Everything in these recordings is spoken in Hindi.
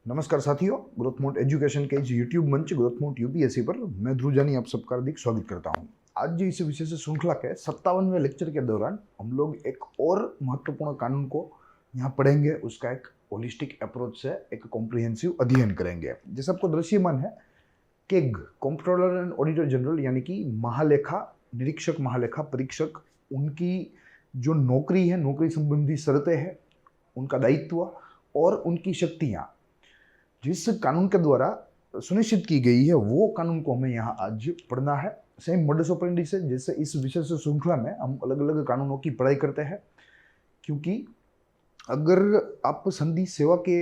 नमस्कार साथियों, ग्रोथ मोड एजुकेशन के इस यूट्यूब मंच ग्रोथ मोड यूपीएससी पर मैं ध्रुव जानी आप सबका हार्दिक स्वागत करता हूं। आज इस विशेष श्रृंखला के 57वें लेक्चर के दौरान हम लोग एक और महत्वपूर्ण कानून को यहाँ पढ़ेंगे। उसका एक होलिस्टिक अप्रोच से एक कॉम्प्रिहेंसिव अध्ययन करेंगे। जैसे आपको दृश्यमान है, keg controller and auditor general यानी कि महालेखा निरीक्षक, महालेखा परीक्षक, उनकी जो नौकरी है, नौकरी संबंधी शर्तें हैं, उनका दायित्व और उनकी शक्तियाँ जिस कानून के द्वारा सुनिश्चित की गई है, वो कानून को हमें यहाँ आज पढ़ना है। सेम मोडस ऑपरेंडी से जैसे इस विशेष श्रृंखला में हम अलग अलग कानूनों की पढ़ाई करते हैं, क्योंकि अगर आप संधि सेवा के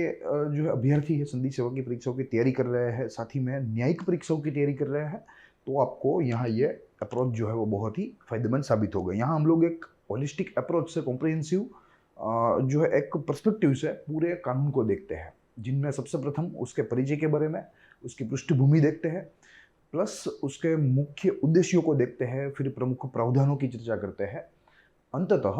जो है अभ्यर्थी है, संधि सेवा की परीक्षाओं की तैयारी कर रहे हैं, साथ ही में न्यायिक परीक्षाओं की तैयारी कर रहे हैं, तो आपको यहाँ ये अप्रोच जो है वो बहुत ही फायदेमंद साबित होगा। यहाँ हम लोग एक होलिस्टिक अप्रोच से कॉम्प्रिहेंसिव जो है एक पर्सपेक्टिव से पूरे कानून को देखते हैं, जिनमें सबसे प्रथम उसके परिचय के बारे में, उसकी पृष्ठभूमि देखते हैं, प्लस उसके मुख्य उद्देश्यों को देखते हैं, फिर प्रमुख प्रावधानों की चर्चा करते हैं। अंततः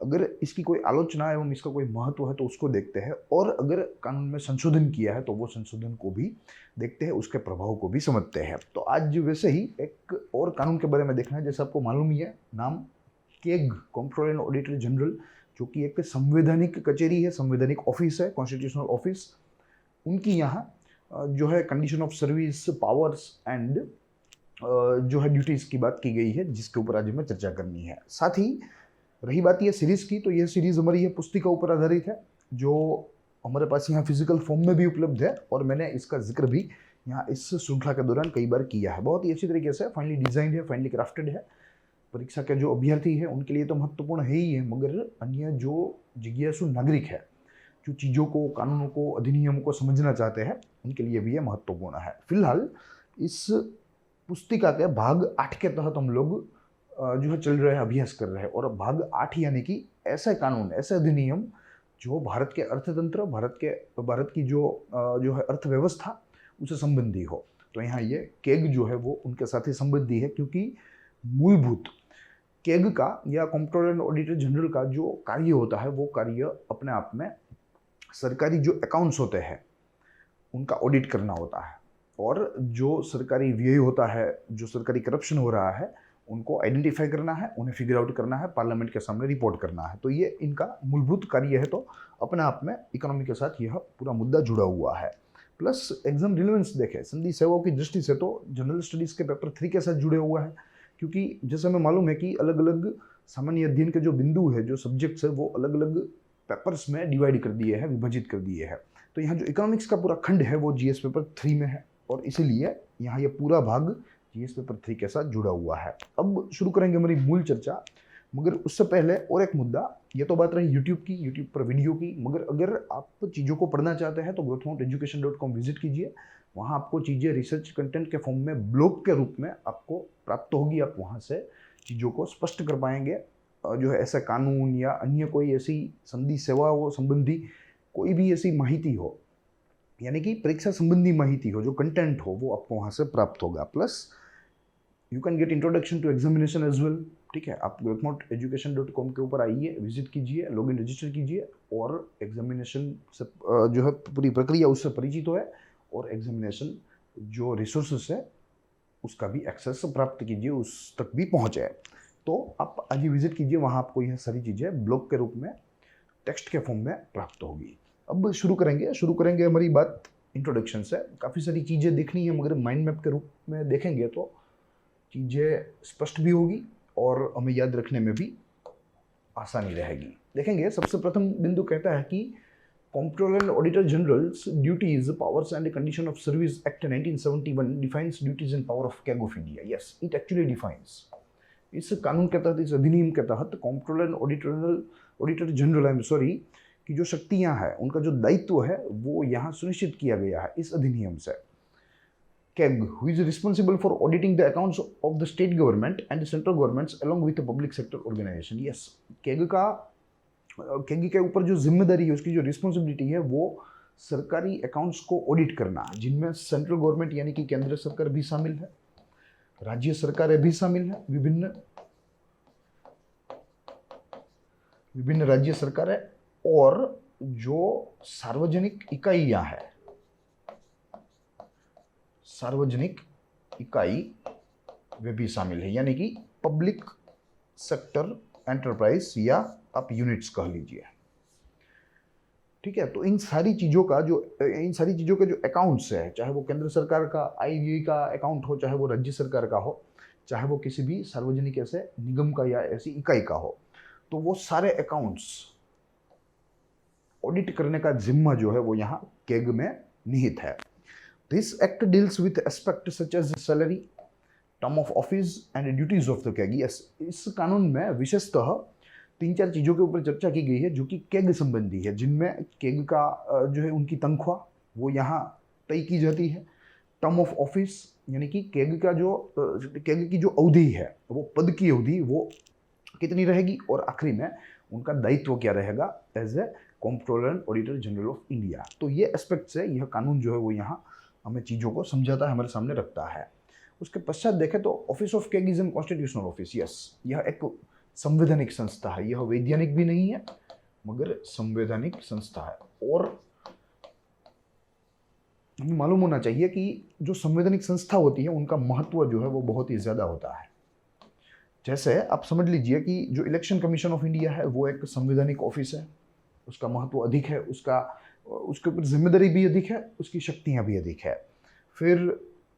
अगर इसकी कोई आलोचना एवं इसका कोई महत्व है तो उसको देखते हैं, और अगर कानून में संशोधन किया है तो वो संशोधन को भी देखते हैं, उसके प्रभाव को भी समझते हैं। तो आज वैसे ही एक और कानून के बारे में देखना है। जैसे आपको मालूम ही है, नाम keg, controller and auditor general, जो कि एक संवैधानिक कचेरी है, संवैधानिक ऑफिस है, कॉन्स्टिट्यूशनल ऑफिस। उनकी यहाँ जो है condition of service, powers and जो है ड्यूटीज की बात की गई है, जिसके ऊपर आज हमें चर्चा करनी है। साथ ही रही बात ये सीरीज की, तो यह सीरीज हमारी ये पुस्तिका ऊपर आधारित है, जो हमारे पास यहाँ फिजिकल फॉर्म में भी उपलब्ध है, और मैंने इसका जिक्र भी यहाँ इस श्रृंखला के दौरान कई बार किया है। बहुत ही अच्छी तरीके से फाइनली डिजाइंड है, फाइनली क्राफ्टेड है। परीक्षा के जो अभ्यर्थी है उनके लिए तो महत्वपूर्ण है ही है, मगर अन्य जो जिज्ञासु नागरिक है, जो चीज़ों को, कानूनों को, अधिनियमों को समझना चाहते हैं, उनके लिए भी यह महत्वपूर्ण है। फिलहाल इस पुस्तिका के भाग 8 के तहत हम लोग जो है चल रहे हैं, अभ्यास कर रहे हैं। और भाग 8 यानी कि ऐसे कानून, ऐसे अधिनियम जो भारत के अर्थतंत्र, भारत की जो है अर्थव्यवस्था, उससे संबंधी हो। तो यहाँ ये केग जो है वो उनके साथ ही संबंधी है, क्योंकि मूलभूत केग का या कंट्रोलर एंड ऑडिटर जनरल का जो कार्य होता है, वो कार्य अपने आप में सरकारी जो अकाउंट्स होते हैं उनका ऑडिट करना होता है, और जो सरकारी व्यय होता है, जो सरकारी करप्शन हो रहा है, उनको आइडेंटिफाई करना है, उन्हें फिगर आउट करना है, पार्लियामेंट के सामने रिपोर्ट करना है। तो ये इनका मूलभूत कार्य है। तो अपने आप में इकोनॉमी के साथ यह पूरा मुद्दा जुड़ा हुआ है। प्लस एग्जाम रिलेवेंस देखें संधि सेवाओं की दृष्टि से, तो जनरल स्टडीज के पेपर 3 के साथ जुड़े हुआ है, क्योंकि जैसे हमें मालूम है कि अलग अलग सामान्य अध्ययन के जो बिंदु है, जो सब्जेक्ट्स है, वो अलग अलग पेपर्स में डिवाइड कर दिए हैं, विभाजित कर दिए हैं। तो यहाँ जो इकोनॉमिक्स का पूरा खंड है वो जीएस पेपर 3 में है, और इसीलिए यहाँ ये पूरा भाग जीएस पेपर 3 के साथ जुड़ा हुआ है। अब शुरू करेंगे हमारी मूल चर्चा, मगर उससे पहले और एक मुद्दा। ये तो बात रही यूट्यूब की, यूट्यूब पर वीडियो की, मगर अगर आप चीज़ों को पढ़ना चाहते हैं तो growthmodeeducation.com विजिट कीजिए। वहाँ आपको चीज़ें रिसर्च कंटेंट के फॉर्म में ब्लॉग के रूप में आपको प्राप्त होगी। आप वहाँ से चीज़ों को स्पष्ट कर पाएंगे। जो है ऐसा कानून या अन्य कोई ऐसी संधि सेवाओं संबंधी कोई भी ऐसी माहिती हो, यानी कि परीक्षा संबंधी माहिती हो, जो कंटेंट हो, वो आपको वहाँ से प्राप्त होगा। Plus you can get introduction to examination as well. ठीक है, आप growthmodeeducation.com के ऊपर आइए, विजिट कीजिए, लॉगिन रजिस्टर कीजिए, और एग्जामिनेशन से जो है पूरी प्रक्रिया उससे परिचित हो है, और एग्जामिनेशन जो रिसोर्सेस है उसका भी एक्सेस प्राप्त कीजिए, उस तक भी पहुँचे। तो आप आज ही विजिट कीजिए, वहाँ आपको यह सारी चीज़ें ब्लॉग के रूप में, टेक्स्ट के फॉर्म में प्राप्त होगी। अब शुरू करेंगे हमारी बात इंट्रोडक्शन से। काफ़ी सारी चीज़ें देखनी है, मगर माइंड मैप के रूप में देखेंगे तो चीज़ें स्पष्ट भी होगी और हमें याद रखने में भी आसानी रहेगी। देखेंगे, सबसे प्रथम बिंदु कहता है कि controller and auditor generals duties, powers and condition of service act 1971 defines duties and power of keg of India. Yes, it actually defines. इस कानून के तहत, इस अधिनियम के तहत कंट्रोलर एंड ऑडिटर जनरल की जो शक्तियां हैं, उनका जो दायित्व है, वो यहाँ सुनिश्चित किया गया है इस अधिनियम से। Keg, who is responsible for auditing the accounts of the state government and the central governments along with the public sector organization. Yes, keg के ऊपर जो जिम्मेदारी है, उसकी जो रिस्पॉन्सिबिलिटी है, वो सरकारी अकाउंट्स को ऑडिट करना, जिनमें सेंट्रल गवर्नमेंट यानी कि केंद्र सरकार भी शामिल है, राज्य सरकारें भी शामिल है, विभिन्न राज्य सरकारें, और जो सार्वजनिक इकाइयां हैं, सार्वजनिक इकाई वे भी शामिल है, यानी कि पब्लिक सेक्टर एंटरप्राइज या आप यूनिट्स कह लीजिए। ठीक है, तो इन सारी चीज़ों के जो अकाउंट्स है, चाहे वो केंद्र सरकार का आईवीआई का अकाउंट हो, चाहे वो राज्य सरकार का हो, चाहे वो किसी भी सार्वजनिक ऐसे निगम का या ऐसी इकाई का हो, तो वो सारे अकाउंट्स ऑडिट करने का जिम्मा जो है वो यहाँ केग में निहित है। This act deals with aspect such as salary, term of office and duties of the CAG. Yes, इस कानून में विशेषतः 3-4 चीज़ों के ऊपर चर्चा की गई है जो कि केग संबंधी है, जिनमें केग का जो है उनकी तनख्वाह वो यहाँ तय की जाती है। टर्म ऑफ ऑफिस यानी कि केग की जो अवधि है, वो पद की अवधि वो कितनी रहेगी, और आखिरी में उनका दायित्व क्या रहेगा as a controller and auditor general of India. तो ये एस्पेक्ट से यह कानून जो है वो यहाँ हमें चीज़ों को समझाता है, हमारे सामने रखता है। उसके पश्चात देखें तो office of keg is an constitutional office. Yes, यह एक संवैधानिक संस्था है, यह वैज्ञानिक भी नहीं है मगर संवैधानिक संस्था है। और हमें मालूम होना चाहिए कि जो संवैधानिक संस्था होती है उनका महत्व जो है वो बहुत ही ज़्यादा होता है। जैसे आप समझ लीजिए कि जो इलेक्शन कमीशन ऑफ इंडिया है वो एक संवैधानिक ऑफिस है, उसका महत्व अधिक है, उसके ऊपर जिम्मेदारी भी अधिक है, उसकी शक्तियाँ भी अधिक है। फिर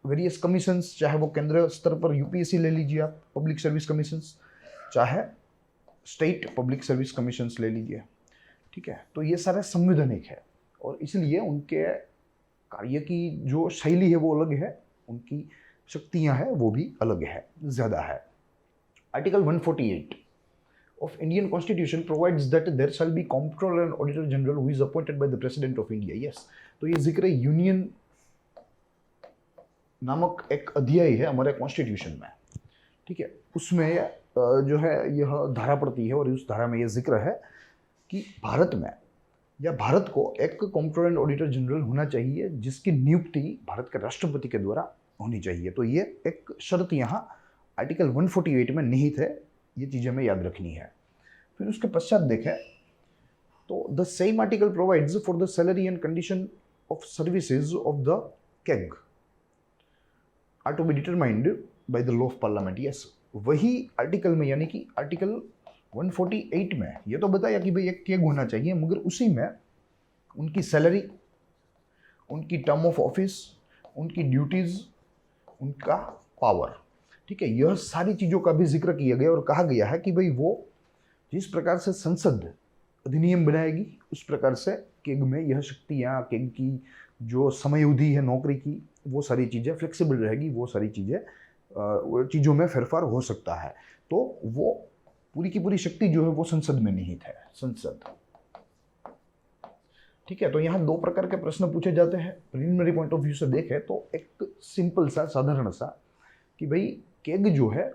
वेरियस कमीशंस, चाहे वो केंद्र स्तर पर यूपीएससी ले लीजिए आप, पब्लिक सर्विस कमीशंस, चाहे स्टेट पब्लिक सर्विस कमीशंस ले लीजिए। ठीक है, तो ये सारे संवैधानिक है और इसलिए उनके कार्य की जो शैली है वो अलग है, उनकी शक्तियाँ हैं वो भी अलग है, ज़्यादा है। Article 148 of Indian Constitution provides that there shall be comptroller and auditor general who is appointed by the President of India. Yes, तो ये जिक्र यूनियन नामक एक अध्याय है हमारे कॉन्स्टिट्यूशन में। ठीक है, उसमें जो है यह धारा पड़ती है और उस धारा में यह जिक्र है कि भारत में या भारत को एक कंट्रोलर एंड ऑडिटर जनरल होना चाहिए जिसकी नियुक्ति भारत के राष्ट्रपति के द्वारा होनी चाहिए। तो ये एक शर्त यहाँ आर्टिकल 148 में निहित है, ये चीज़ें हमें याद रखनी है। फिर उसके पश्चात देखें तो the same article provides for the salary and condition of services of the CAG are to be determined by the law of parliament. Yes, वही आर्टिकल में यानी कि आर्टिकल 148 में ये तो बताया कि भाई एक केग होना चाहिए, मगर उसी में उनकी सैलरी, उनकी टर्म ऑफ ऑफिस, उनकी ड्यूटीज, उनका पावर, ठीक है, यह सारी चीज़ों का भी जिक्र किया गया और कहा गया है कि भाई वो जिस प्रकार से संसद अधिनियम बनाएगी उस प्रकार से केग में यह शक्तियाँ, केग की जो समय अवधि है नौकरी की, वो सारी चीज़ें फ्लेक्सिबल रहेगी, वो सारी चीज़ों में फेरफार हो सकता है। तो वो पूरी की पूरी शक्ति जो है वो संसद में निहित है, संसद। ठीक है, तो यहाँ 2 प्रकार के प्रश्न पूछे जाते हैं। प्रिलिमिनरी पॉइंट ऑफ व्यू से देखें तो एक सिंपल सा, साधारण सा कि भाई केग जो है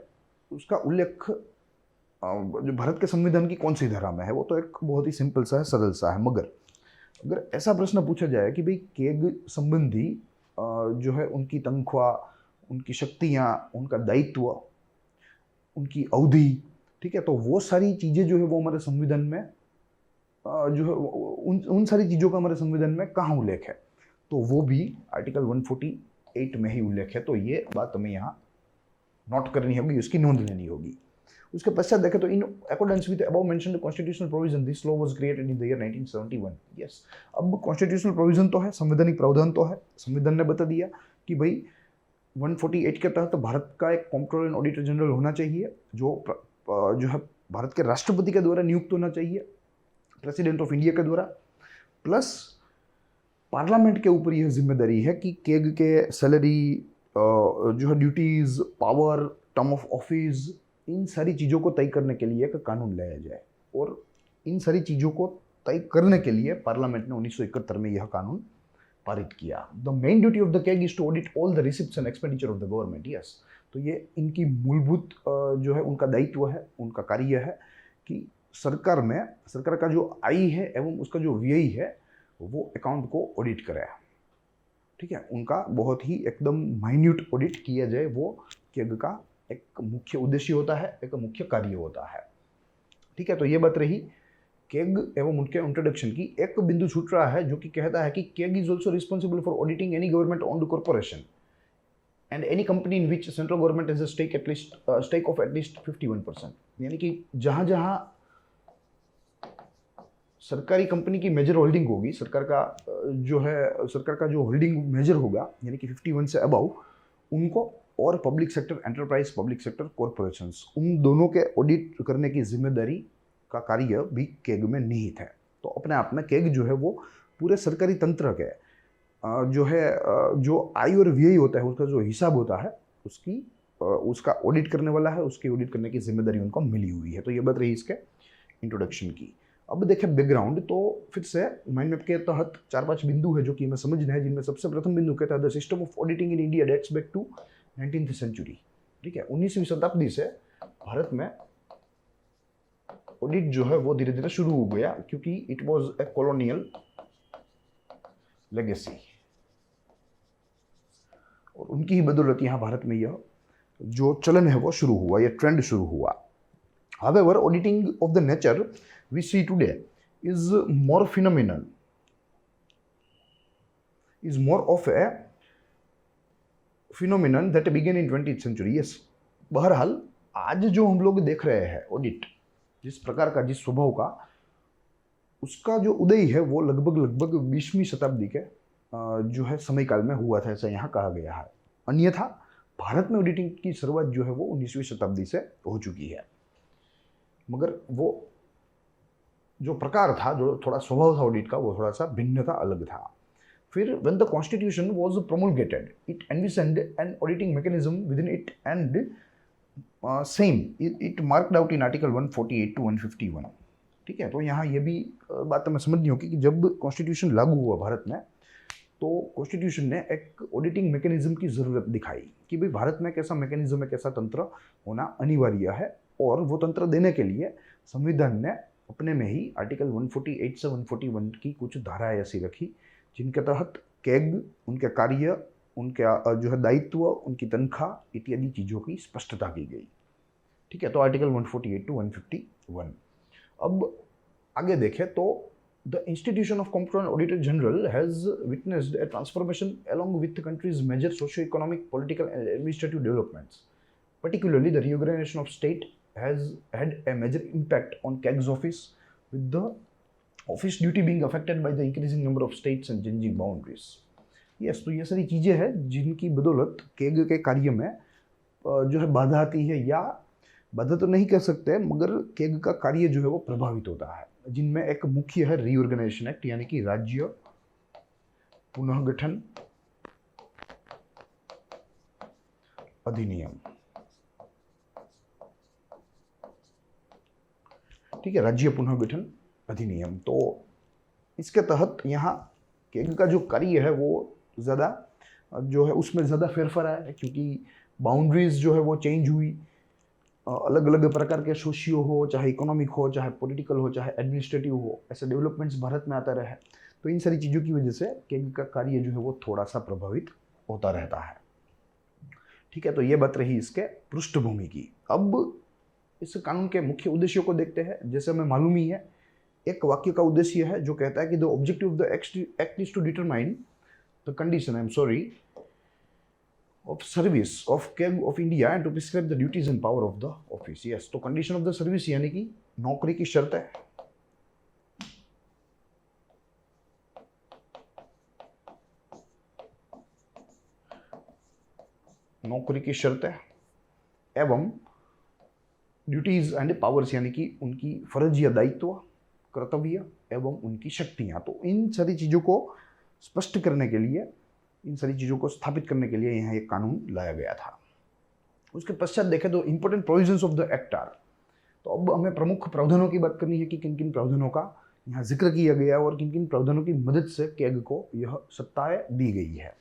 उसका उल्लेख जो भारत के संविधान की कौन सी धारा में है, वो तो एक बहुत ही सिंपल सा है, सरल सा है। मगर अगर ऐसा प्रश्न पूछा जाए कि भाई केग संबंधी जो है उनकी तनख्वाह, उनकी शक्तियाँ, उनका दायित्व, उनकी अवधि, ठीक है, तो वो सारी चीज़ें जो है वो हमारे संविधान में जो है उन सारी चीज़ों का हमारे संविधान में कहाँ उल्लेख है, तो वो भी आर्टिकल 148 में ही उल्लेख है। तो ये बात हमें यहाँ नोट करनी होगी, उसकी नोंद लेनी होगी। उसके पश्चात देखें तो in accordance with above mentioned constitutional provision this law was created in the year 1971। Yes, अब कॉन्स्टिट्यूशनल प्रोविजन तो है, संवैधानिक प्रावधान तो है, संविधान ने बता दिया कि भाई 148 के तहत भारत का एक कंट्रोलर एंड ऑडिटर जनरल होना चाहिए जो है भारत के राष्ट्रपति के द्वारा नियुक्त होना चाहिए, प्रेसिडेंट ऑफ इंडिया के द्वारा, प्लस पार्लियामेंट के ऊपर यह जिम्मेदारी है कि केग के सैलरी, जो है duties, power, term of office, इन सारी चीज़ों को तय करने के लिए एक कानून लाया जाए। और इन सारी चीज़ों को तय करने के लिए पार्लियामेंट ने 1971 में यह कानून पारित किया। The main duty of the CAG is to audit all the receipts and expenditure of the government. Yes, तो ये इनकी मूलभूत जो है उनका दायित्व है, उनका कार्य है कि सरकार का जो आय है एवं उसका जो व्यय है वो अकाउंट को ऑडिट करे। ठीक है, उनका बहुत ही एकदम माइन्यूट ऑडिट किया जाए, वो केग का एक मुख्य उद्देश्य होता है, एक मुख्य कार्य होता है। ठीक है, तो ये बात रही केग एवं उनके इंट्रोडक्शन की। एक बिंदु छूट रहा है जो कि कहता है कि CAG is also responsible for auditing any government owned corporation and any company in which central government has a stake of at least 51%। यानी कि जहां जहां सरकारी कंपनी की मेजर होल्डिंग होगी, सरकार का जो होल्डिंग मेजर होगा यानी कि 51 से अबव, उनको और public sector enterprise, public sector corporations, उन दोनों के ऑडिट करने की जिम्मेदारी का कार्य भी केग में निहित है। तो अपने आप में केग जो है वो पूरे सरकारी तंत्र के जो आय और व्यय होता है, उसका जो हिसाब होता है, उसका ऑडिट करने वाला है, उसकी ऑडिट करने की जिम्मेदारी उनको मिली हुई है। तो ये बात रही इसके इंट्रोडक्शन की। अब देखें बैकग्राउंड, तो फिर से माइंड मैप के तहत 4-5 बिंदु है जो कि हमें समझना है, जिनमें सबसे प्रथम बिंदु कहता है the system of auditing in India dates back to 19th century. ठीक है, 19वीं शताब्दी से भारत में ऑडिट जो है वो धीरे धीरे शुरू हो गया, क्योंकि it was a colonial legacy, और उनकी ही बदौलत यहाँ भारत में यह जो चलन है वो शुरू हुआ, यह ट्रेंड शुरू हुआ। However, auditing of the nature we see today is more phenomenon, is more of a phenomenon that began in 20th century. Yes, बहरहाल आज जो हम लोग देख रहे हैं ऑडिट, जिस प्रकार का, जिस स्वभाव का, उसका जो उदय है वो लगभग 20वीं शताब्दी के जो है समय काल में हुआ था, ऐसा यहाँ कहा गया है। अन्यथा भारत में ऑडिटिंग की शुरुआत जो है वो 19वीं शताब्दी से हो चुकी है, मगर वो जो प्रकार था, जो थोड़ा स्वभाव था ऑडिट का, वो थोड़ा सा भिन्न था, अलग था। फिर when the constitution was promulgated, it envisioned an auditing mechanism within it, and it marked out in article 148 to 151। ठीक है, तो यहाँ ये भी बात हमें समझनी होगी कि जब कॉन्स्टिट्यूशन लागू हुआ भारत में, तो कॉन्स्टिट्यूशन ने एक ऑडिटिंग मैकेनिज्म की ज़रूरत दिखाई कि भाई भारत में कैसा मैकेनिज्म है, कैसा तंत्र होना अनिवार्य है, और वो तंत्र देने के लिए संविधान ने अपने में ही आर्टिकल 148 से 141 की कुछ धाराएं ऐसी रखी, जिनके तहत केग, उनके कार्य, उनके जो है दायित्व, उनकी तनख्वाह इत्यादि चीज़ों की स्पष्टता की गई। ठीक है, तो आर्टिकल 148 टू 151। अब आगे देखें तो the institution of comptroller auditor general has witnessed A transformation along with the country's major socio-economic, political and administrative developments. Particularly, the reorganization of state has had a major impact on KEG's office, with the office duty being affected by the increasing number of states and changing boundaries. Yes, तो ये सारी चीज़ें हैं जिनकी बदौलत केग के कार्य में जो है बाधा आती है, या बाधा तो नहीं कह सकते, मगर केग का कार्य जो है वो प्रभावित होता है, जिनमें एक मुख्य है रीऑर्गेनाइजेशन एक्ट, यानी कि राज्य पुनर्गठन अधिनियम। ठीक है, राज्य पुनर्गठन अधिनियम। तो इसके तहत यहाँ केग का जो कार्य है वो ज़्यादा जो है उसमें ज़्यादा फेरफार आया है, क्योंकि बाउंड्रीज जो है वो चेंज हुई, अलग अलग प्रकार के सोशियो हो, चाहे इकोनॉमिक हो, चाहे पॉलिटिकल हो, चाहे एडमिनिस्ट्रेटिव हो, ऐसे डेवलपमेंट्स भारत में आता रहे। तो इन सारी चीज़ों की वजह से केग का कार्य जो है वो थोड़ा सा प्रभावित होता रहता है। ठीक है, तो ये बात रही इसके पृष्ठभूमि की। अब इस कानून के मुख्य उद्देश्यों को देखते हैं। जैसे हमें मालूम ही है, एक वाक्य का उद्देश्य है जो कहता है कि the objective of the act is to determine the condition of service of KEG of India and to prescribe the duties and power of the office. Yes, तो condition of the service यानी कि नौकरी की शर्त है। नौकरी की शर्त है, एवं ड्यूटीज एंड पावर्स यानी कि उनकी फर्ज या दायित्व, कर्तव्य एवं उनकी शक्तियां। तो इन सारी चीज़ों को स्पष्ट करने के लिए, इन सारी चीज़ों को स्थापित करने के लिए यहाँ एक कानून लाया गया था। उसके पश्चात देखें तो important provisions of the act are. तो अब हमें प्रमुख प्रावधानों की बात करनी है कि किन किन प्रावधानों का यहाँ जिक्र किया गया और किन किन प्रावधानों की मदद से केग को यह सत्ताएं दी गई है,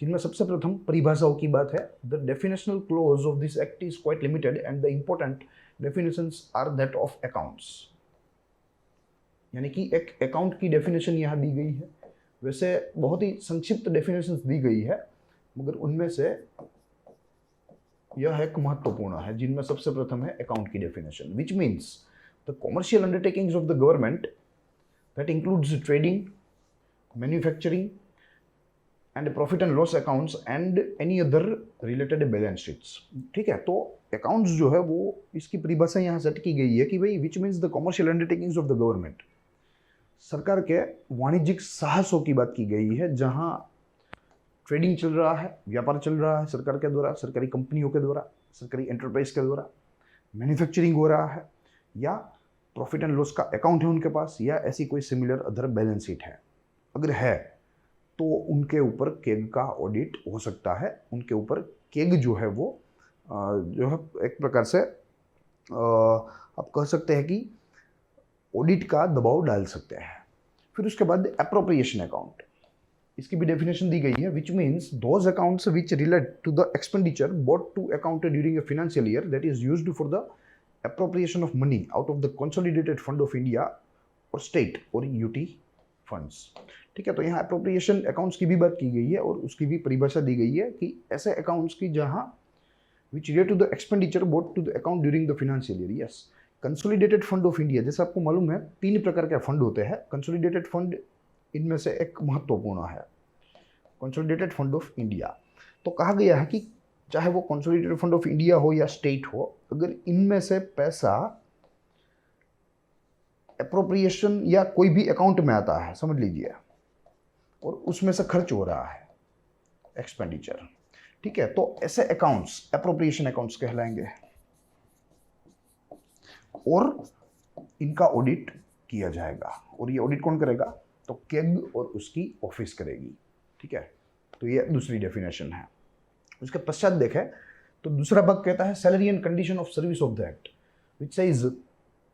जिनमें सबसे प्रथम परिभाषाओं की बात है। The definitional clause of this act is quite limited and the important definitions are that of accounts. यानी कि एक अकाउंट की डेफिनेशन यहाँ दी गई है। वैसे बहुत ही संक्षिप्त डेफिनेशंस दी गई है, मगर उनमें से यह एक महत्वपूर्ण है, जिनमें सबसे प्रथम है अकाउंट की definition, which means the commercial undertakings of the government that includes trading, manufacturing, and profit and loss accounts and any other related balance sheets. ठीक है, तो अकाउंट्स जो है वो इसकी परिभाषा यहाँ सेट की गई है कि भाई which means the commercial undertakings of the government. सरकार के वाणिज्यिक साहसों की बात की गई है, जहाँ ट्रेडिंग चल रहा है, व्यापार चल रहा है सरकार के द्वारा, सरकारी कंपनियों के द्वारा, सरकारी एंटरप्राइज के द्वारा, मैन्युफैक्चरिंग हो रहा है, या प्रॉफिट एंड लॉस का अकाउंट है उनके पास, या ऐसी कोई सिमिलर अदर बैलेंस शीट है। अगर है तो उनके ऊपर केग का ऑडिट हो सकता है। उनके ऊपर केग जो है वो जो है एक प्रकार से आप कह सकते हैं कि ऑडिट का दबाव डाल सकते हैं। फिर उसके बाद एप्रोप्रिएशन अकाउंट, इसकी भी डेफिनेशन दी गई है, which means those accounts which relate to the expenditure bought to account during a financial year that is used for the appropriation of money out of the consolidated fund of India और स्टेट और यूटी फंड्स। ठीक है, तो यहाँ अप्रोप्रिएशन अकाउंट्स की भी बात की गई है और उसकी भी परिभाषा दी गई है कि ऐसे अकाउंट्स की जहाँ which relate to the expenditure bought to the account during the financial year. Yes, consolidated fund of India, जैसे आपको मालूम है 3 प्रकार के फंड होते हैं। कंसोलिडेटेड फंड इनमें से एक महत्वपूर्ण है, कंसोलिडेटेड फंड ऑफ इंडिया। तो कहा गया है कि चाहे वो कंसोलिडेटेड फंड ऑफ इंडिया हो या स्टेट हो, अगर इनमें से पैसा एप्रोप्रिएशन या कोई भी अकाउंट में आता है, समझ लीजिए, और उसमें से खर्च हो रहा है एक्सपेंडिचर, ठीक है, तो ऐसे अकाउंट्स एप्रोप्रिएशन अकाउंट्स कहलाएंगे और इनका ऑडिट किया जाएगा। और ये ऑडिट कौन करेगा? तो केग और उसकी ऑफिस करेगी। ठीक है, तो ये दूसरी डेफिनेशन है। उसके पश्चात देखें तो दूसरा भाग कहता है salary and condition of service of the act, which says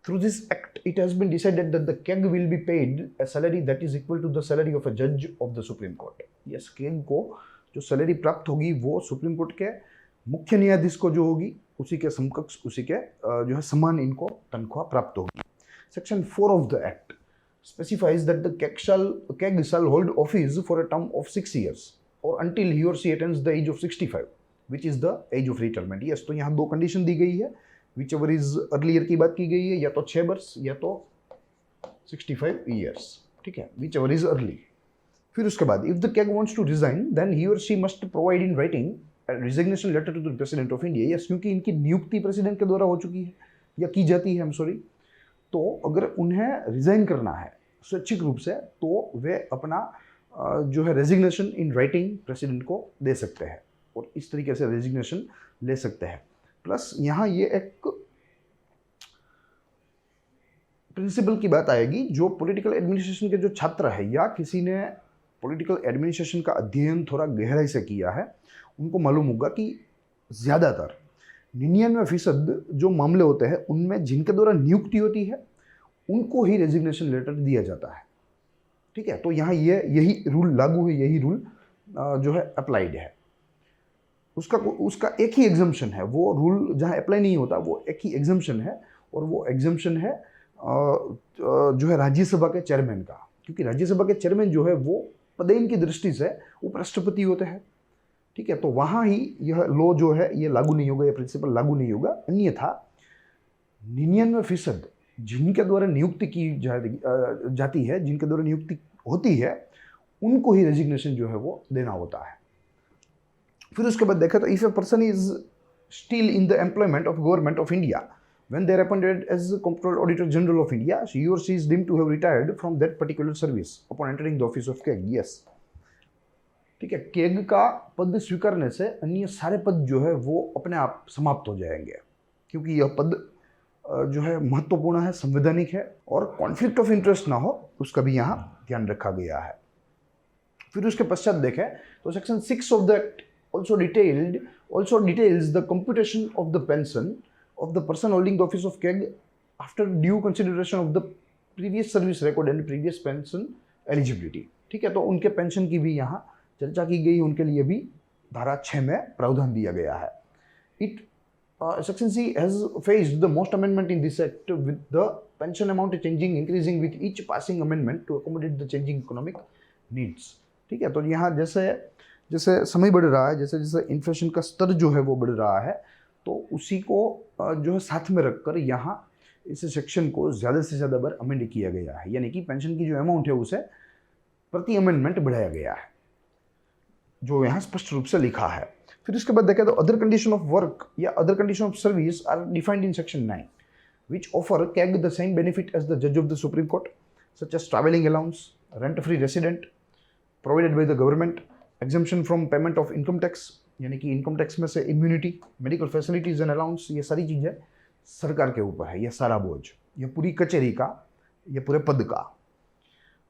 through this act it has been decided that the KEG will be paid a salary that is equal to the salary of a judge of the Supreme Court। yes, KEG को जो सैलरी प्राप्त होगी वो सुप्रीम कोर्ट के मुख्य न्यायाधीश को जो होगी उसी के समकक्ष, उसी के जो है समान इनको तनख्वाह प्राप्त होगी। Section 4 of the act specifies that the KEG shall hold office for a term of 6 years or until he or she attains the age of 65, which is the age of retirement। yes, तो यहाँ 2 कंडीशन दी गई है, विच एवर इज अर्लियर की बात की गई है, या तो 6 वर्ष या तो 65 ईयर्स। ठीक है, विच एवर इज अर्ली। फिर उसके बाद if the CAG wants to resign then he or she must provide in writing resignation letter to the president of India. Yes, क्योंकि इनकी नियुक्ति प्रेसिडेंट के द्वारा हो चुकी है या की जाती है, हम सॉरी, तो अगर उन्हें रिजाइन करना है स्वैच्छिक रूप से तो वे अपना जो है रेजिग्नेशन इन राइटिंग प्रेसिडेंट को दे सकते हैं और इस तरीके से रेजिग्नेशन ले सकते हैं। प्लस यहाँ ये एक प्रिंसिपल की बात आएगी, जो पॉलिटिकल एडमिनिस्ट्रेशन के जो छात्र है या किसी ने पॉलिटिकल एडमिनिस्ट्रेशन का अध्ययन थोड़ा गहराई से किया है, उनको मालूम होगा कि ज़्यादातर 99% जो मामले होते हैं उनमें जिनके द्वारा नियुक्ति होती है उनको ही रेजिग्नेशन लेटर दिया जाता है। ठीक है, तो यहाँ यही रूल लागू है, यही रूल जो है अप्लाइड है। उसका एक ही एग्जम्पशन है, वो रूल जहाँ अप्लाई नहीं होता वो एक ही एग्जम्पशन है, और वो एग्जम्पशन है जो है राज्यसभा के चेयरमैन का, क्योंकि राज्यसभा के चेयरमैन जो है वो पदेन की दृष्टि से उपराष्ट्रपति होते हैं। ठीक है, तो वहाँ ही यह लॉ जो है ये लागू नहीं होगा, यह प्रिंसिपल लागू नहीं होगा। अन्यथा 99% जिनके द्वारा नियुक्ति की जाती है, जिनके द्वारा नियुक्ति होती है, उनको ही रेजिग्नेशन जो है वो देना होता है। फिर उसके बाद देखा तो if a person is still in the employment of government of India when they are appointed as Comptroller Auditor General of India, he or she is deemed to have retired from that particular service upon entering the office of KEG। yes, ठीक है, केग का पद स्वीकारने से अन्य सारे पद जो है वो अपने आप समाप्त हो जाएंगे, क्योंकि यह पद जो है महत्वपूर्ण है, संवैधानिक है, और कॉन्फ्लिक्ट ऑफ इंटरेस्ट ना हो उसका भी यहाँ ध्यान रखा गया है। फिर उसके पश्चात देखें तो section 6 of the act also details the computation of the pension of the person holding the office of KEG after due consideration of the previous service record and previous pension eligibility। ठीक है, तो उनके पेंशन की भी यहाँ चर्चा की गई, उनके लिए भी धारा 6 में प्रावधान दिया गया है। Section C has faced the most amendment in this act, with the pension amount increasing with each passing amendment to accommodate the changing economic needs। ठीक है, तो यहाँ जैसे जैसे समय बढ़ रहा है, जैसे जैसे इन्फ्लेशन का स्तर जो है वो बढ़ रहा है, तो उसी को जो है साथ में रखकर यहाँ इस सेक्शन को ज़्यादा से ज़्यादा बार अमेंड किया गया है, यानी कि पेंशन की जो अमाउंट है उसे प्रति अमेंडमेंट बढ़ाया गया है। जो यहाँ स्पष्ट रूप से लिखा है। फिर उसके बाद देखें तो अदर कंडीशन ऑफ वर्क या other condition of service are defined in section 9 which offer CAG the same benefit as the judge of the Supreme Court, such as traveling allowance, rent-free resident provided by the government, exemption from payment of income tax, यानी कि इनकम टैक्स में से immunity, medical facilities and allowance, ये सारी चीज़ें सरकार के ऊपर है, ये सारा बोझ, ये पूरी कचहरी का, ये पूरे पद का।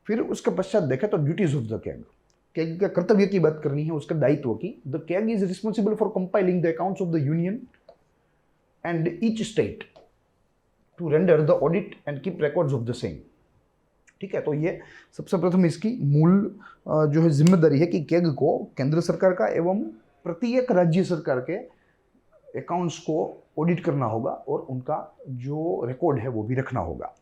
फिर उसके पश्चात देखें तो duties of the CAG, CAG के कर्तव्य की बात करनी है, उसके दायित्व की। The CAG is responsible for compiling the accounts of the union and each state to render the audit and keep records of the same. ठीक है, तो ये सबसे प्रथम इसकी मूल जो है जिम्मेदारी है कि कैग को केंद्र सरकार का एवं प्रत्येक राज्य सरकार के अकाउंट्स को ऑडिट करना होगा और उनका जो रिकॉर्ड है वो भी रखना होगा।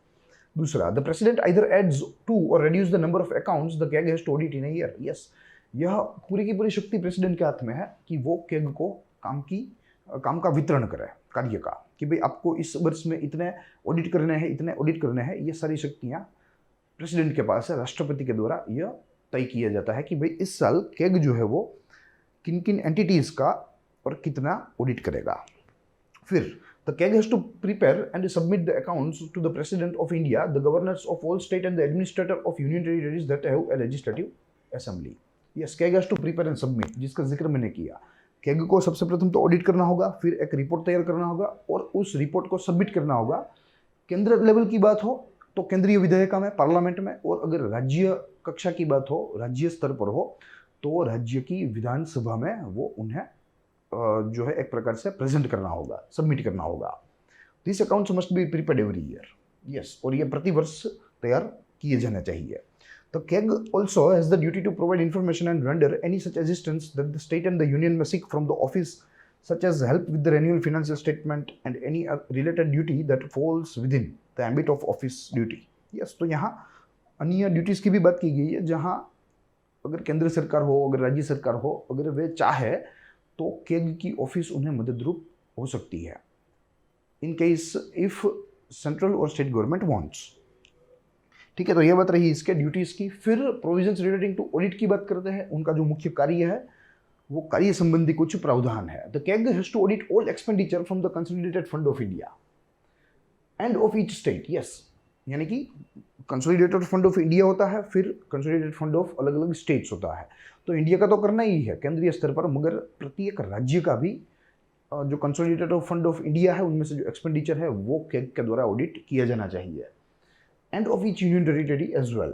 दूसरा, the president either adds to or reduce the number of accounts the CAG has to audit in a year. Yes, यह पूरी की पूरी शक्ति प्रेसिडेंट के हाथ में है कि वो कैग को काम का वितरण करे, कार्य का, कि भाई आपको इस वर्ष में इतने ऑडिट करने हैं, इतने ऑडिट करने हैं। ये सारी शक्तियाँ प्रेसिडेंट के पास है, राष्ट्रपति के द्वारा यह तय किया जाता है कि भाई इस साल कैग जो है वो किन किन एंटिटीज़ का और कितना ऑडिट करेगा। फिर the CAG has to prepare and submit the accounts to the president of India, the governors of all state and the administrator of union territories that have a legislative assembly. Yes, CAG has to prepare and submit, जिसका जिक्र मैंने किया। कैग को सबसे प्रथम तो ऑडिट करना होगा, फिर एक रिपोर्ट तैयार करना होगा और उस रिपोर्ट को सबमिट करना होगा। केंद्र लेवल की बात हो तो केंद्रीय विधायिका में, पार्लियामेंट में, और अगर राज्य कक्षा की बात हो, राज्य स्तर पर हो, तो राज्य की विधानसभा में वो उन्हें जो है एक प्रकार से प्रेजेंट करना होगा, सबमिट करना होगा। This accounts must be prepared every year. Yes, और ये प्रतिवर्ष तैयार किए जाने चाहिए। The CAG also has the duty to provide information and render any such assistance that the state and the union may seek from the office, such as help with their annual financial statement and any related duty that falls within the ambit of office duty. Yes, तो यहाँ अन्य ड्यूटीज़ की भी बात की गई है, जहाँ अगर केंद्र सरकार हो, अगर राज्य सरकार हो, अगर वे चाहे तो कैग की ऑफिस उन्हें मददरूप हो सकती है, इन केस इफ सेंट्रल और स्टेट गवर्नमेंट वांट्स। ठीक है, तो ये बात रही इसके ड्यूटीज़ की। फिर प्रोविजंस रिलेटिंग टू ऑडिट की बात करते हैं। उनका जो मुख्य कार्य है वो कार्य संबंधी कुछ प्रावधान है। The CAG has to audit all expenditure from the consolidated fund of India and of each state. Yes, यानी कि कंसोलिडेटेड फंड ऑफ इंडिया होता है, फिर कंसोलिडेटेड फंड ऑफ अलग अलग स्टेट्स होता है। तो इंडिया का तो करना ही है केंद्रीय स्तर पर, मगर प्रत्येक राज्य का भी जो कंसोलिडेटेड फंड ऑफ इंडिया है उनमें से जो एक्सपेंडिचर है वो कैग के द्वारा ऑडिट किया जाना चाहिए, and of each union territory as well,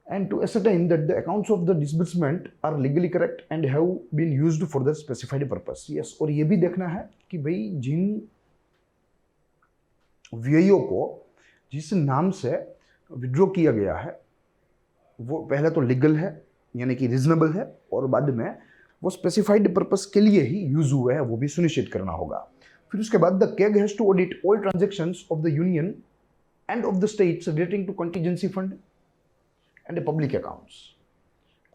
and to ascertain that the accounts of the disbursement are legally correct and have been used for the specified purpose. Yes, और ये भी देखना है कि भाई जिन व्ययों को जिस नाम से विड्रॉ किया गया है वो पहले तो लीगल है, यानी कि रीजनेबल है, और बाद में वो स्पेसिफाइड पर्पस के लिए ही यूज हुआ है, वो भी सुनिश्चित करना होगा। फिर उसके बाद the CAG has to audit all transactions of the union and of the states relating to contingency fund and public accounts,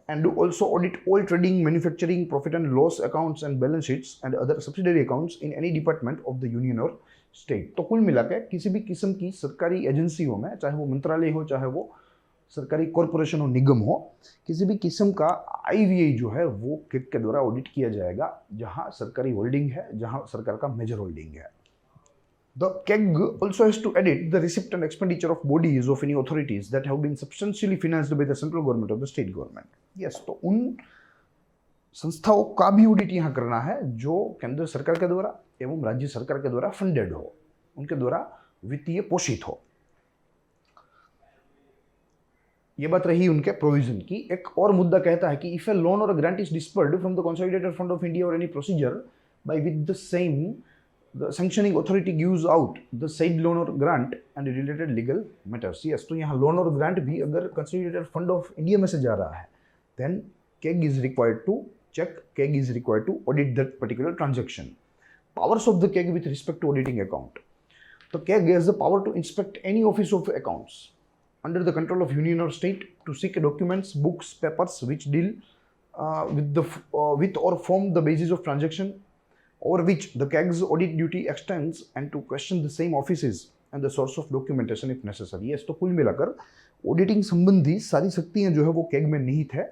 and do also audit all trading, manufacturing, profit and loss accounts and balance sheets and other subsidiary accounts in any department of the union or state। तो कुल मिला के किसी भी किस्म की सरकारी एजेंसियों में, चाहे वो मंत्रालय हो, चाहे वो सरकारी कॉरपोरेशन हो, निगम हो, किसी भी किस्म का IVI जो है वो कैग के द्वारा ऑडिट किया जाएगा जहाँ सरकारी होल्डिंग है, जहाँ सरकार का मेजर होल्डिंग है। The CAG also has to audit the receipt and expenditure of bodies of any authorities that have been substantially financed by the central government or the state government. Yes, तो उन संस्थाओं का भी ऑडिट यहाँ करना है जो केंद्र सरकार के द्वारा एवं राज्य सरकार के द्वारा फंडेड हो, उनके द्वारा वित्तीय पोषित हो। ये बात रही उनके प्रोविजन की। एक और मुद्दा कहता है कि if a loan or grant is disbursed from the consolidated fund of India or any procedure by with the same the sanctioning authority gives out the said loan or grant and related legal matters. Yes, तो यहाँ लोन और ग्रांट भी अगर कंसोलिडेटेड फंड ऑफ इंडिया में से जा रहा है, then CAG is required to check, CAG is required to audit that particular transaction. Powers of the CAG with respect to auditing account. The CAG has the power to inspect any office of accounts under the control of union or state to seek documents, books, papers which deal with or form the basis of transaction over which the CAG's audit duty extends, and to question the same offices and the source of documentation if necessary. Yes, तो कुल मिलाकर ऑडिटिंग संबंधी सारी शक्तियां जो है वो कैग में निहित है।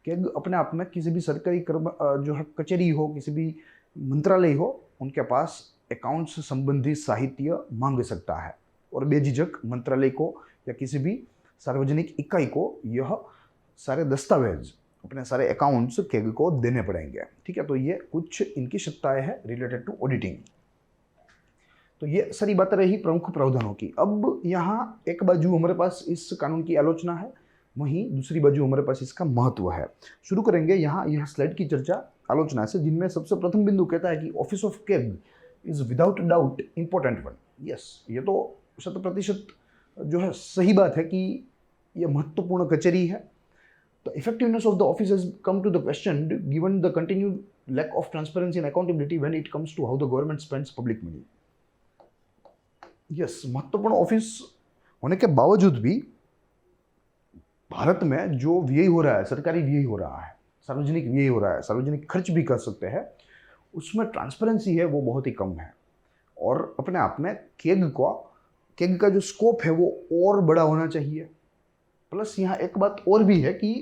केग अपने आप में किसी भी सरकारी कर्म जो है कचहरी हो, किसी भी मंत्रालय हो, उनके पास अकाउंट्स से संबंधित साहित्य मांग सकता है और बेझिझक मंत्रालय को या किसी भी सार्वजनिक इकाई को यह सारे दस्तावेज, अपने सारे अकाउंट्स केग को देने पड़ेंगे। ठीक है, तो ये कुछ इनकी सत्ताएं हैं रिलेटेड टू ऑडिटिंग। तो ये सारी बातें रही प्रमुख प्रावधानों की। अब यहाँ एक बाजू हमारे पास इस कानून की आलोचना है, वहीं दूसरी बाजू हमारे पास इसका महत्व है। शुरू करेंगे यहाँ यह स्लाइड की चर्चा आलोचना से, जिनमें सबसे प्रथम बिंदु कहता है कि office of keg is without doubt important one. Yes, ये तो 100% जो है सही बात है कि यह महत्वपूर्ण कचहरी है। The effectiveness of the office has come to the question given the continued lack of transparency and accountability when it comes to how the government spends public money. Yes, महत्वपूर्ण ऑफिस होने के बावजूद भी भारत में जो व्यय हो रहा है, सरकारी व्यय हो रहा है, सार्वजनिक व्यय हो रहा है, सार्वजनिक खर्च भी कर सकते हैं, उसमें ट्रांसपेरेंसी है वो बहुत ही कम है। और अपने आप में केग का जो स्कोप है वो और बड़ा होना चाहिए। प्लस यहाँ एक बात और भी है कि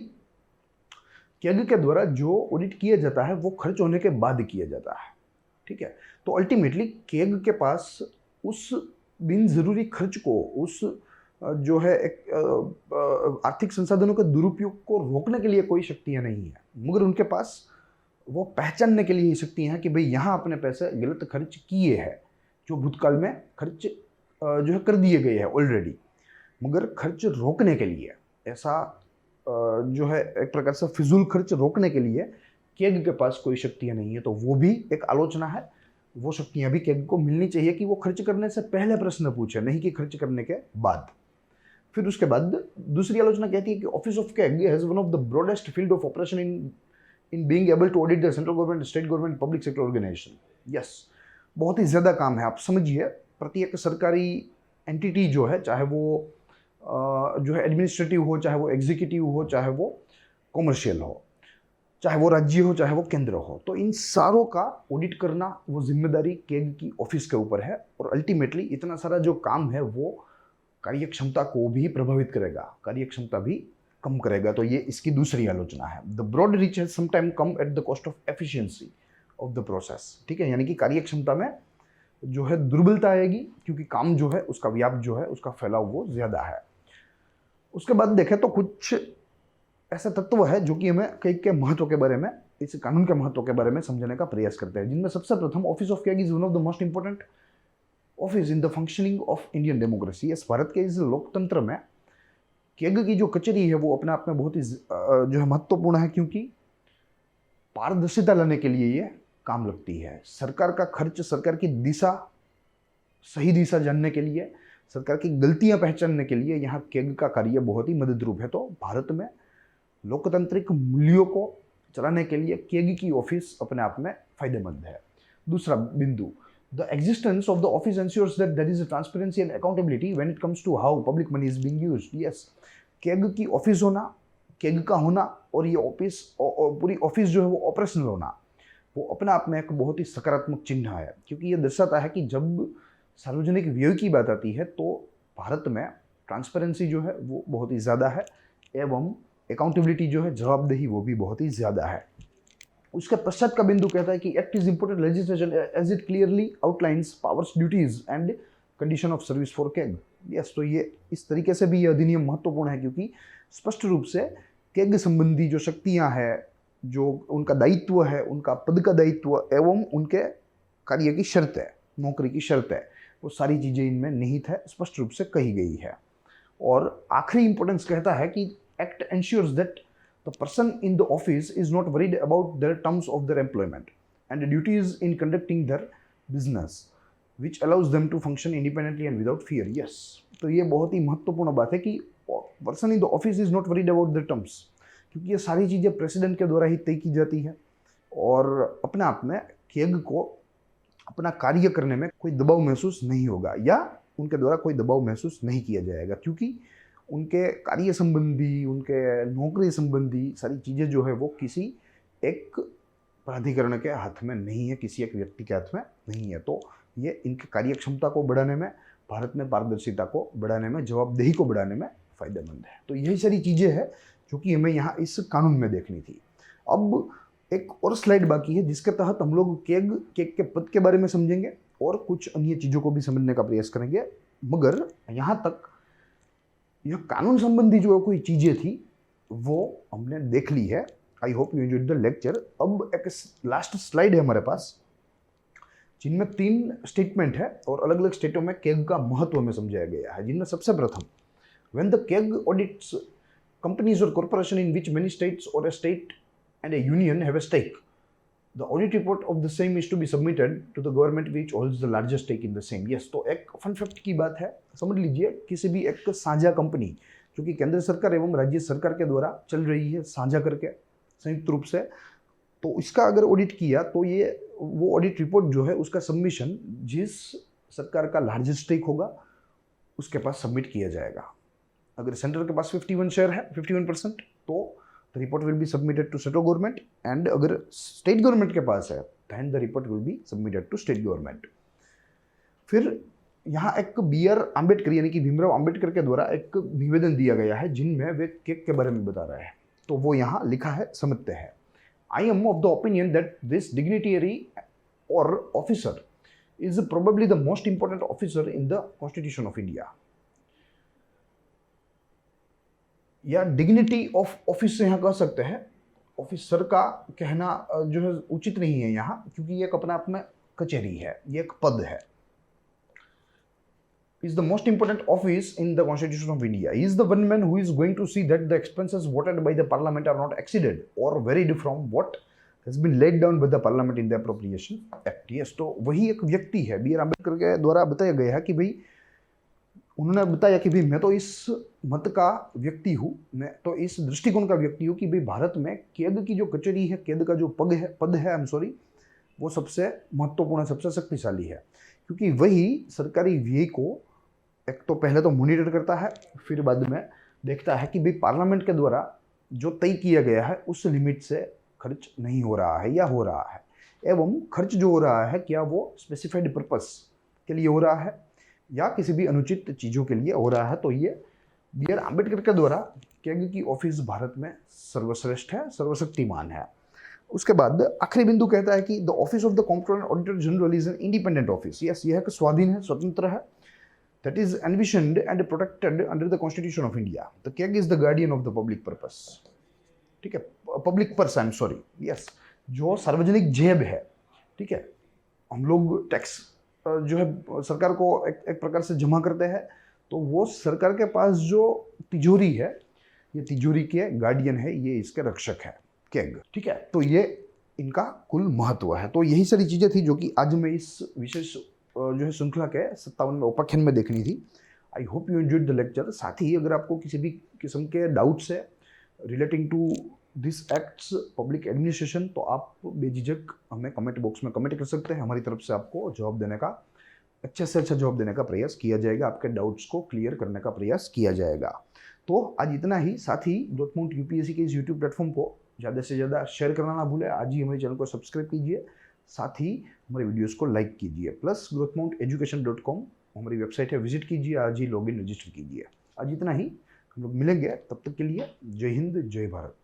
केग के द्वारा जो ऑडिट किया जाता है वो खर्च होने के बाद किया जाता है। ठीक है, तो अल्टीमेटली केग के पास उस बिन जरूरी खर्च को, उस जो है एक आर्थिक संसाधनों के दुरुपयोग को रोकने के लिए कोई शक्तियाँ नहीं है, मगर उनके पास वो पहचानने के लिए ही शक्तियाँ हैं कि भाई यहाँ अपने पैसे गलत खर्च किए हैं, जो भूतकाल में खर्च जो है कर दिए गए हैं ऑलरेडी, मगर खर्च रोकने के लिए, ऐसा जो है एक प्रकार से फिजूल खर्च रोकने के लिए केग के पास कोई शक्तियाँ नहीं है। तो वो भी एक आलोचना है, वो शक्तियाँ भी केग को मिलनी चाहिए कि वो खर्च करने से पहले प्रश्न पूछे, नहीं कि खर्च करने के बाद। फिर उसके बाद दूसरी आलोचना कहती है कि office of CAG has one of the broadest field of operation in being able to audit the central government, state government, public sector organisation. Yes, बहुत ही ज़्यादा काम है। आप समझिए, प्रत्येक सरकारी एंटिटी जो है, चाहे वो जो है एडमिनिस्ट्रेटिव हो, चाहे वो एग्जीक्यूटिव हो, चाहे वो कॉमर्शियल हो, चाहे वो राज्य हो, चाहे वो केंद्र हो, तो इन सारों का ऑडिट करना वो जिम्मेदारी केग की ऑफिस के ऊपर है। और अल्टीमेटली इतना सारा जो काम है वो कार्यक्षमता को भी प्रभावित करेगा, कार्यक्षमता भी कम करेगा। तो ये इसकी दूसरी आलोचना है। The broad reach has sometime come at the cost of efficiency of the process. ठीक है, यानी कि कार्यक्षमता में जो है दुर्बलता आएगी, क्योंकि काम जो है उसका व्याप जो है उसका फैलाव वो ज़्यादा है। उसके बाद देखें तो कुछ ऐसे तत्व है जो कि हमें केग के महत्व के बारे में, इस कानून के महत्व के बारे में समझने का प्रयास करते हैं, जिनमें सबसे प्रथम office of keg is one of the most important office in the functioning of Indian democracy. इस भारत के इस लोकतंत्र में केग की जो कचहरी है वो अपने आप में बहुत ही जो है महत्वपूर्ण है, क्योंकि पारदर्शिता लाने के लिए ये काम लगती है। सरकार का खर्च, सरकार की दिशा, सही दिशा जानने के लिए, सरकार की गलतियां पहचानने के लिए यहाँ केग का कार्य बहुत ही मददरूप है। तो भारत में लोकतांत्रिक मूल्यों को चलाने के लिए केग की ऑफिस अपने आप में फायदेमंद है। दूसरा बिंदु, the existence of the office ensures that there is transparency and accountability when it comes to how public money is being used. Yes, CAG की ऑफिस होना, केग का होना और ये ऑफिस पूरी ऑफिस जो है वो ऑपरेशनल होना, वो अपने आप में एक बहुत ही सकारात्मक चिन्ह है, क्योंकि ये दर्शाता है कि जब सार्वजनिक व्यय की बात आती है तो भारत में ट्रांसपेरेंसी जो है वो बहुत ही ज़्यादा है, एवं अकाउंटेबिलिटी जो है, जवाबदेही, वो भी बहुत ही ज़्यादा है। उसके पश्चात का बिंदु कहता है कि act is important legislation as it clearly outlines powers, duties and condition of service for CAG. Yes, तो ये इस तरीके से भी यह अधिनियम महत्वपूर्ण है, क्योंकि स्पष्ट रूप से केग संबंधी जो शक्तियाँ हैं, जो उनका दायित्व है, उनका पद का दायित्व एवं उनके कार्य की शर्त है, नौकरी की शर्त है, वो सारी चीज़ें इनमें निहित है, स्पष्ट रूप से कही गई है। और आखिरी इंपॉर्टेंस कहता है कि act ensures that the person in the office is not worried about their terms of their employment and duties in conducting their business which allows them to function independently and without fear. Yes, तो ये बहुत ही महत्वपूर्ण बात है कि person in the office is not worried about their terms, क्योंकि ये सारी चीज़ें प्रेसिडेंट के द्वारा ही तय की जाती है और अपने आप में केग को अपना कार्य करने में कोई दबाव महसूस नहीं होगा, या उनके द्वारा कोई दबाव महसूस नहीं किया जाएगा, क्योंकि उनके कार्य संबंधी, उनके नौकरी संबंधी सारी चीज़ें जो है वो किसी एक प्राधिकरण के हाथ में नहीं है, किसी एक व्यक्ति के हाथ में नहीं है। तो ये इनकी कार्यक्षमता को बढ़ाने में, भारत में पारदर्शिता को बढ़ाने में, जवाबदेही को बढ़ाने में फ़ायदेमंद है। तो यही सारी चीज़ें हैं जो कि हमें यहाँ इस कानून में देखनी थी। अब एक और स्लाइड बाकी है जिसके तहत हम लोग केग के पद के बारे में समझेंगे और कुछ अन्य चीज़ों को भी समझने का प्रयास करेंगे। मगर यहाँ तक यह कानून संबंधी जो कोई चीज़ें थी वो हमने देख ली है। I hope you enjoyed the lecture. अब एक लास्ट स्लाइड है हमारे पास जिनमें 3 स्टेटमेंट है और अलग अलग स्टेटों में केग का महत्व हमें समझाया गया है। जिनमें सबसे प्रथम, when the CAG audits companies or corporation in which many states or a state and a union have a stake, the audit report of the same is to be submitted to the government which holds the largest stake in the same. Yes, तो एक फन फैक्ट की बात है, समझ लीजिए किसी भी एक साझा कंपनी जो कि केंद्र सरकार एवं राज्य सरकार के द्वारा चल रही है साझा करके संयुक्त रूप से, तो इसका अगर ऑडिट किया तो ये वो ऑडिट रिपोर्ट जो है उसका सबमिशन जिस सरकार का लार्जेस्ट स्टेक होगा उसके पास सबमिट किया जाएगा। अगर सेंटर के पास 51 शेयर है 51%, तो the report will be submitted to central government, and अगर state government के पास है then the report will be submitted to state government। फिर यहाँ एक B.R. आम्बेडकर यानी कि भीमराव आम्बेडकर के द्वारा एक निवेदन दिया गया है जिनमें वे केग के बारे में बता रहे हैं। तो वो यहाँ लिखा है, समझते हैं। I am of the opinion that this dignitary or officer is probably the most important officer in the Constitution of India। या डिग्निटी ऑफ ऑफिस से यहाँ कह सकते हैं, ऑफिसर का कहना जो है उचित नहीं है यहाँ, क्योंकि ये एक अपने आप में कचहरी है, ये एक पद है। is the most important office in the Constitution of India. He is the one man who is going to see that the expenses voted by the Parliament are not exceeded or varied from what has been laid down by the Parliament in the Appropriation Act. Yes, तो वही एक व्यक्ति है, B.R. आम्बेडकर के द्वारा बताया गया है कि भाई उन्होंने बताया कि भाई मैं तो इस मत का व्यक्ति हूँ, मैं तो इस दृष्टिकोण का व्यक्ति हूँ कि भाई भारत में केग की जो कचहरी है, केग का जो पद है वो सबसे महत्वपूर्ण, सबसे शक्तिशाली है, क्योंकि वही सरकारी व्यय को एक तो पहले तो मॉनिटर करता है, फिर बाद में देखता है कि भाई पार्लियामेंट के द्वारा जो तय किया गया है उस लिमिट से खर्च नहीं हो रहा है या हो रहा है, एवं खर्च जो हो रहा है क्या वो स्पेसिफाइड पर्पस के लिए हो रहा है या किसी भी अनुचित चीज़ों के लिए हो रहा है। तो ये B.R. आम्बेडकर के द्वारा केग की ऑफिस भारत में सर्वश्रेष्ठ है, सर्वशक्तिमान है। उसके बाद आखिरी बिंदु कहता है कि the office of the controller auditor general is an independent office. Yes, यह एक स्वाधीन है, स्वतंत्र है, that is envisioned and protected under the constitution of India. The CAG is the guardian of the public purpose, ठीक है, public purse, I am sorry, yes, जो सार्वजनिक जेब है, ठीक है, हम लोग टैक्स जो है सरकार को एक प्रकार से जमा करते हैं, तो वो सरकार के पास जो तिजोरी है, ये तिजोरी के गार्डियन है, ये इसके रक्षक है केग, ठीक है। तो ये इनका कुल महत्व है। तो यही सारी चीज़ें थी जो कि आज मैं इस विशेष जो है श्रृंखला के 57वें उपाख्यान में देखनी थी। I hope you enjoyed the lecture. साथ ही अगर आपको किसी भी किस्म के डाउट्स है relating to this acts public administration, तो आप बेझिझक हमें कमेंट बॉक्स में कमेंट कर सकते हैं। हमारी तरफ से आपको जवाब देने का, अच्छे से अच्छा जवाब देने का प्रयास किया जाएगा, आपके डाउट्स को क्लियर करने का प्रयास किया जाएगा। तो आज इतना ही। साथ ही ग्रोथ माउंट यूपीएससी के इस यूट्यूब प्लेटफॉर्म को ज़्यादा से ज़्यादा शेयर करना ना भूलें। आज ही हमारे चैनल को सब्सक्राइब कीजिए, साथ ही हमारे वीडियोस को लाइक कीजिए। प्लस growthmounteducation.com हमारी वेबसाइट है, विजिट कीजिए, आज ही लॉगिन रजिस्टर कीजिए। आज इतना ही, हम लोग मिलेंगे, तब तक के लिए जय हिंद, जय भारत।